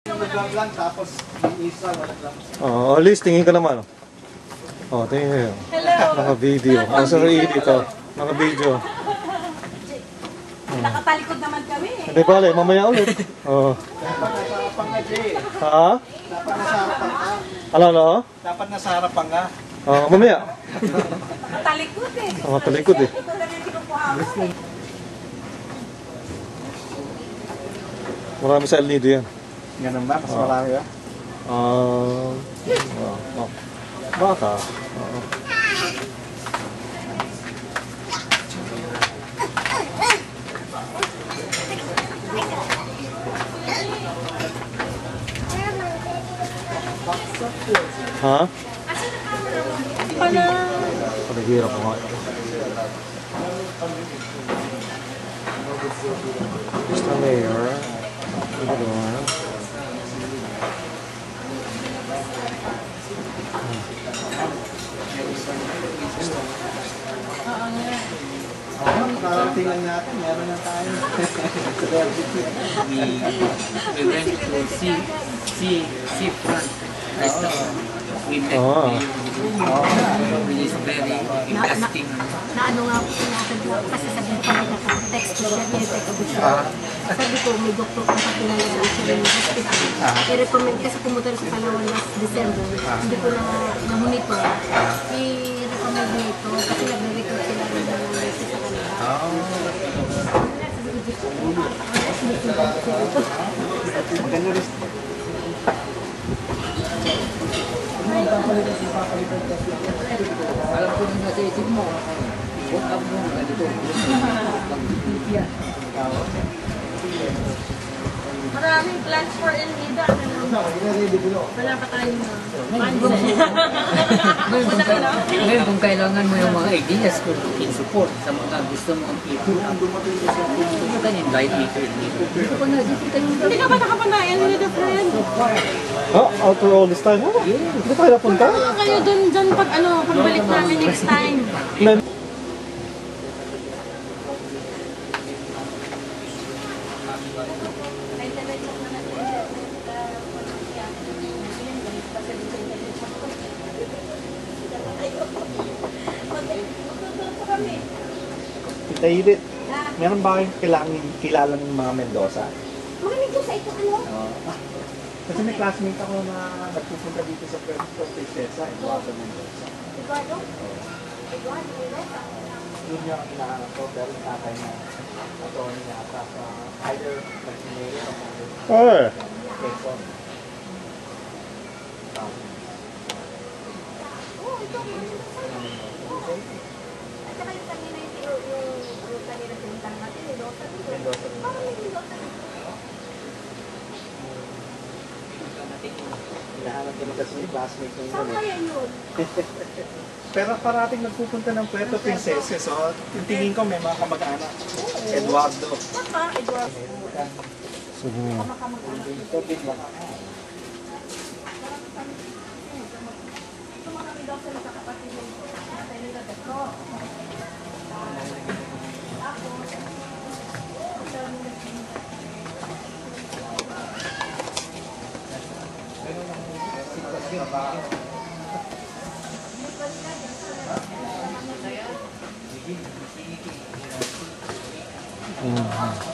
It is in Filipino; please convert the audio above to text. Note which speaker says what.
Speaker 1: Lang, tapos yung isa, walang lang.
Speaker 2: Oh, Liz, tingin ka naman. Oh, tingin ka.
Speaker 3: Hello.
Speaker 2: Naka-video. Ang sarili dito. Naka-video.
Speaker 3: Nakatalikod naman kami.
Speaker 2: Hindi pala, mamaya ulit. Oh.
Speaker 1: Dapat nasa harapan nga, Jay.
Speaker 2: Ha?
Speaker 1: Dapat nasa harapan ka.
Speaker 2: Ano?
Speaker 1: Dapat nasa harapan nga.
Speaker 2: Oh, mamaya.
Speaker 3: Nakatalikod eh.
Speaker 2: Nakatalikod eh.
Speaker 3: Ito na rin kinukuha ko eh.
Speaker 2: Marami sa El Nido yan.
Speaker 1: Ganun ba? Mas marami ba?
Speaker 2: Baka. Ha?
Speaker 3: Pala.
Speaker 2: Panaghirap ko nga. Mr. Mayor. Ano doon?
Speaker 1: Nakarating lang natin. Meron na tayo.
Speaker 4: We went to seafront restaurant. We met which is very interesting.
Speaker 5: Naano nga po natin kasi sabi ko pala text ko siya, text ko siya. Sabi ko, may doktor kung pakilala sa siya ng hospital. I-recommend kasi pumunta rin sa Palawan last December. Hindi ko na monitor. I-recommend niya ito kasi nagre-record sila ng mga nurses sa kanila.
Speaker 1: Maganda rin.
Speaker 4: Alam ko nung nasa isip mo, huwag ka mo ganito. Pag-ipipya.
Speaker 3: Maraming plans for El Nido. Wala pa tayong
Speaker 4: Ngayon, kung kailangan mo yung mga ideas kung in support sa mga gusto mong i-pull up, ito ka invite me to El Nido. Dito ko na, dito tayo.
Speaker 3: Hindi ka ba nakapanayan ni the friend?
Speaker 2: Oh, after all this time? Oh, hindi tayo napunta?
Speaker 3: Kayo dun pag pagbalik namin next time.
Speaker 1: Tita Edith, meron ba kayong kilala ng mga Mendoza?
Speaker 5: Mga Mendoza ito ano?
Speaker 1: Kasi may classmate ako na nagpupunta dito sa Puerto Princesa, Eduardo Mendoza.
Speaker 5: Eduardo? Eduardo Mendoza?
Speaker 1: Yun yung ang kinahanap ko, pero yung tatay na attorney yata sa either Mayor o
Speaker 2: Oh.
Speaker 1: Quezon.
Speaker 5: Oo, ito. At saka yung kanina yung kanina pinuntahan natin, Mendoza dito.
Speaker 1: Mendoza.
Speaker 5: Parang may Mendoza dito.
Speaker 1: Hinahanap ko na kasi yung classmate ko
Speaker 5: Saan
Speaker 1: yun.
Speaker 5: kaya yun?
Speaker 1: Pero parating nagpupunta ng Puerto Princesa, so yung tingin ko may mga kamag-anak. Eduardo.
Speaker 5: Saka, Eduardo.
Speaker 2: Sige.
Speaker 1: Dito, big lang.
Speaker 2: Mm-hmm.